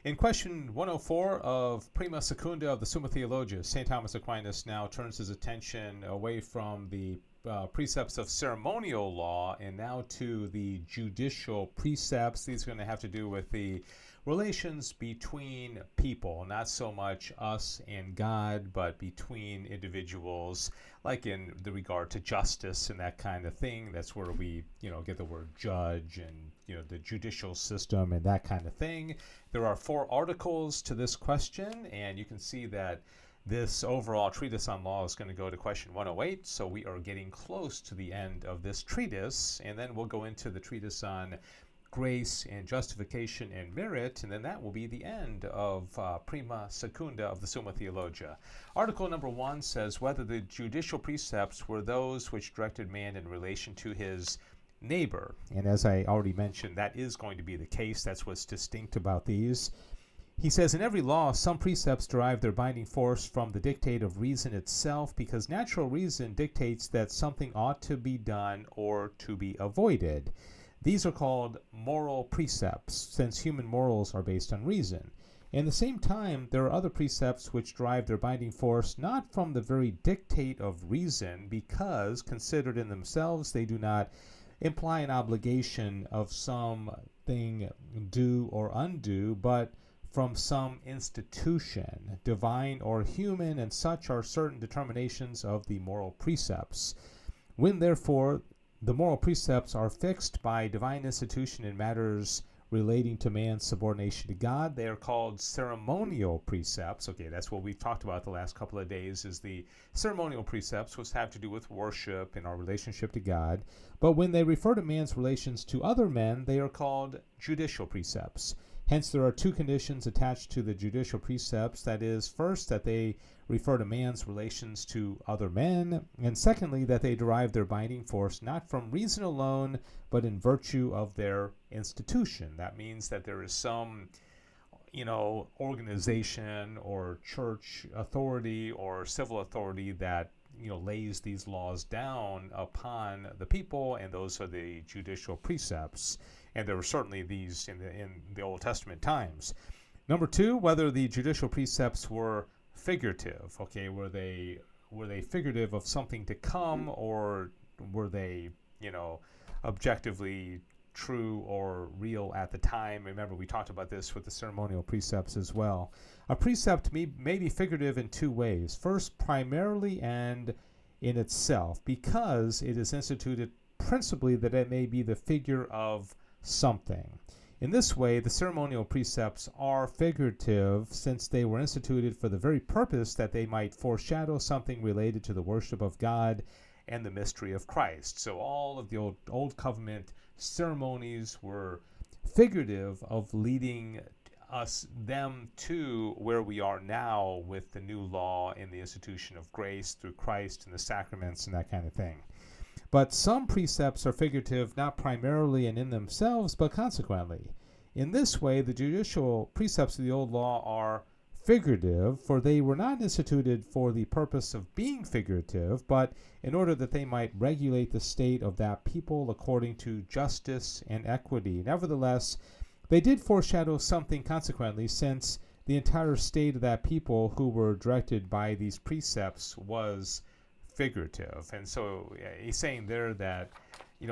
In question 104 of Prima Secunda of the Summa Theologia, St. Thomas Aquinas now turns his attention away from the precepts of ceremonial law and now to the judicial precepts. These are going to have to do with the relations between people, not so much us and God, but between individuals, like in the regard to justice and that kind of thing. That's where we, get the word judge and, the judicial system and that kind of thing. There are 4 articles to this question, and you can see that this overall treatise on law is going to go to question 108, so we are getting close to the end of this treatise, and then we'll go into the treatise on grace and justification and merit, and then that will be the end of Prima Secunda of the Summa Theologia. Article number 1 says whether the judicial precepts were those which directed man in relation to his neighbor. And as I already mentioned, that is going to be the case. That's what's distinct about these. He says, in every law, some precepts derive their binding force from the dictate of reason itself, because natural reason dictates that something ought to be done or to be avoided. These are called moral precepts, since human morals are based on reason. At the same time, there are other precepts which derive their binding force not from the very dictate of reason, because, considered in themselves, they do not imply an obligation of something due or undue, but from some institution, divine or human, and such are certain determinations of the moral precepts. When, therefore, the moral precepts are fixed by divine institution in matters relating to man's subordination to God, they are called ceremonial precepts. Okay, that's what we've talked about the last couple of days, is the ceremonial precepts, which have to do with worship and our relationship to God. But when they refer to man's relations to other men, they are called judicial precepts. Hence, there are 2 conditions attached to the judicial precepts. That is, first, that they refer to man's relations to other men, and secondly, that they derive their binding force not from reason alone, but in virtue of their institution. That means that there is some, organization or church authority or civil authority that, lays these laws down upon the people, and those are the judicial precepts. And there were certainly these in the Old Testament times. Number 2, whether the judicial precepts were figurative. Okay, were they figurative of something to come, or were they, objectively true or real at the time? Remember, we talked about this with the ceremonial precepts as well. A precept may be figurative in 2 ways. First, primarily and in itself, because it is instituted principally that it may be the figure of something. In this way, the ceremonial precepts are figurative, since they were instituted for the very purpose that they might foreshadow something related to the worship of God and the mystery of Christ. So all of the old covenant ceremonies were figurative of leading them to where we are now with the new law and the institution of grace through Christ and the sacraments and that kind of thing. But some precepts are figurative not primarily and in themselves, but consequently. In this way, the judicial precepts of the old law are figurative, for they were not instituted for the purpose of being figurative, but in order that they might regulate the state of that people according to justice and equity. Nevertheless, they did foreshadow something consequently, since the entire state of that people who were directed by these precepts was figurative. And so he's saying there that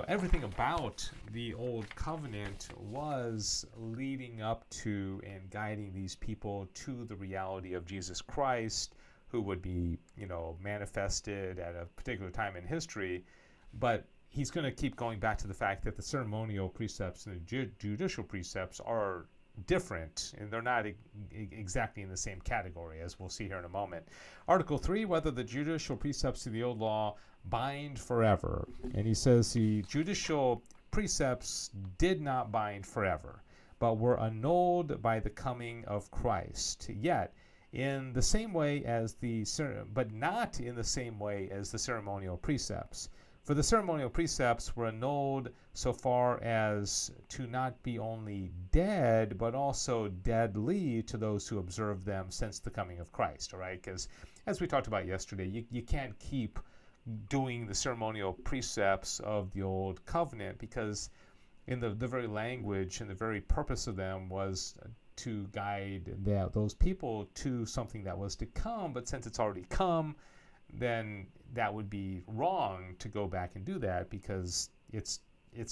everything about the old covenant was leading up to and guiding these people to the reality of Jesus Christ, who would be manifested at a particular time in history. But he's going to keep going back to the fact that the ceremonial precepts and the judicial precepts are different, and they're not exactly in the same category, as we'll see here in a moment. Article 3, whether the judicial precepts of the old law bind forever. And he says the judicial precepts did not bind forever, but were annulled by the coming of Christ. Yet, in the same way as but not in the same way as the ceremonial precepts. For the ceremonial precepts were annulled so far as to not be only dead, but also deadly to those who observe them since the coming of Christ, all right? Because as we talked about yesterday, you can't keep doing the ceremonial precepts of the old covenant, because in the very language and the very purpose of them was to guide those people to something that was to come, but since it's already come, then that would be wrong to go back and do that because it's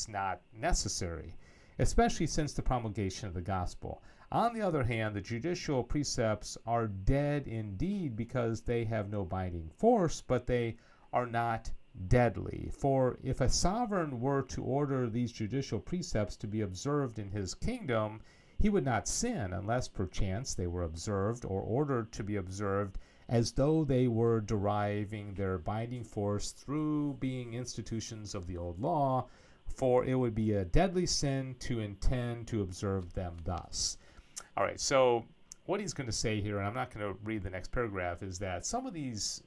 not necessary, especially since the promulgation of the gospel. On the other hand, the judicial precepts are dead indeed because they have no binding force, but they are not deadly. For if a sovereign were to order these judicial precepts to be observed in his kingdom, he would not sin unless perchance they were observed or ordered to be observed as though they were deriving their binding force through being institutions of the old law, for it would be a deadly sin to intend to observe them thus. All right, so what he's going to say here, and I'm not going to read the next paragraph, is that some of these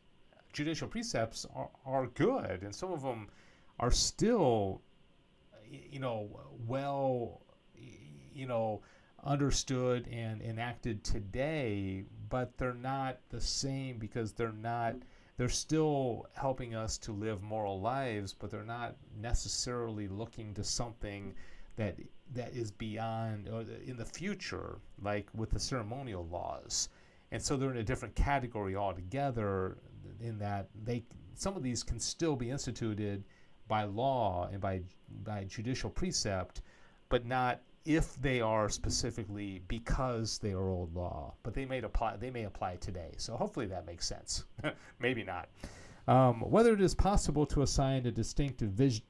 judicial precepts are good, and some of them are still, well, understood and enacted today, but they're not the same because they're still helping us to live moral lives, but they're not necessarily looking to something that is beyond or in the future, like with the ceremonial laws. And so they're in a different category altogether, in that some of these can still be instituted by law and by judicial precept, but not if they are specifically because they are old law. But they may apply today. So hopefully that makes sense. Maybe not. Whether it is possible to assign a distinct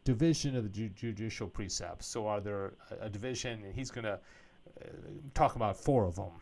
division of the judicial precepts. So are there a division? And he's going to talk about 4 of them.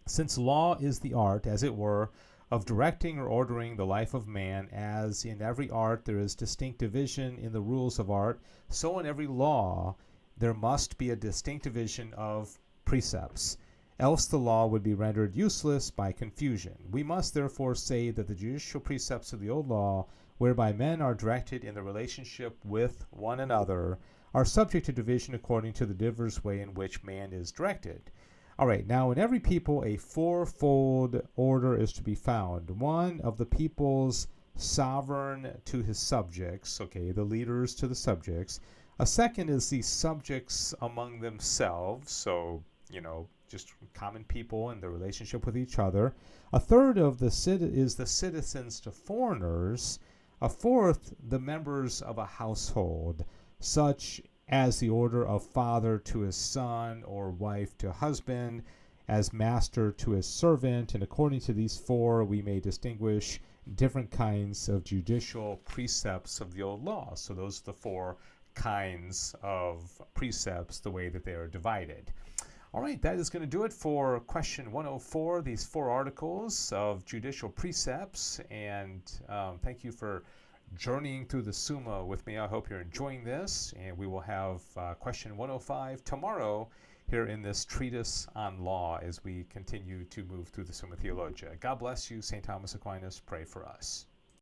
Since law is the art, as it were, of directing or ordering the life of man, as in every art there is distinct division in the rules of art, so in every law there must be a distinct division of precepts. Else the law would be rendered useless by confusion. We must therefore say that the judicial precepts of the old law, whereby men are directed in the relationship with one another, are subject to division according to the diverse way in which man is directed. All right, now in every people a 4-fold order is to be found. One, of the people's sovereign to his subjects, okay, the leaders to the subjects. A second is the subjects among themselves, so, just common people and their relationship with each other. A third of is the citizens to foreigners. A fourth, the members of a household, such as the order of father to his son or wife to husband, as master to his servant. And according to these 4, we may distinguish different kinds of judicial precepts of the old law. So those are the 4 kinds of precepts, the way that they are divided. All right, that is going to do it for question 104, these 4 articles of judicial precepts. And thank you for journeying through the Summa with me. I hope you're enjoying this, and we will have question 105 tomorrow here in this treatise on law as we continue to move through the Summa Theologia. God bless you. St. Thomas Aquinas, pray for us.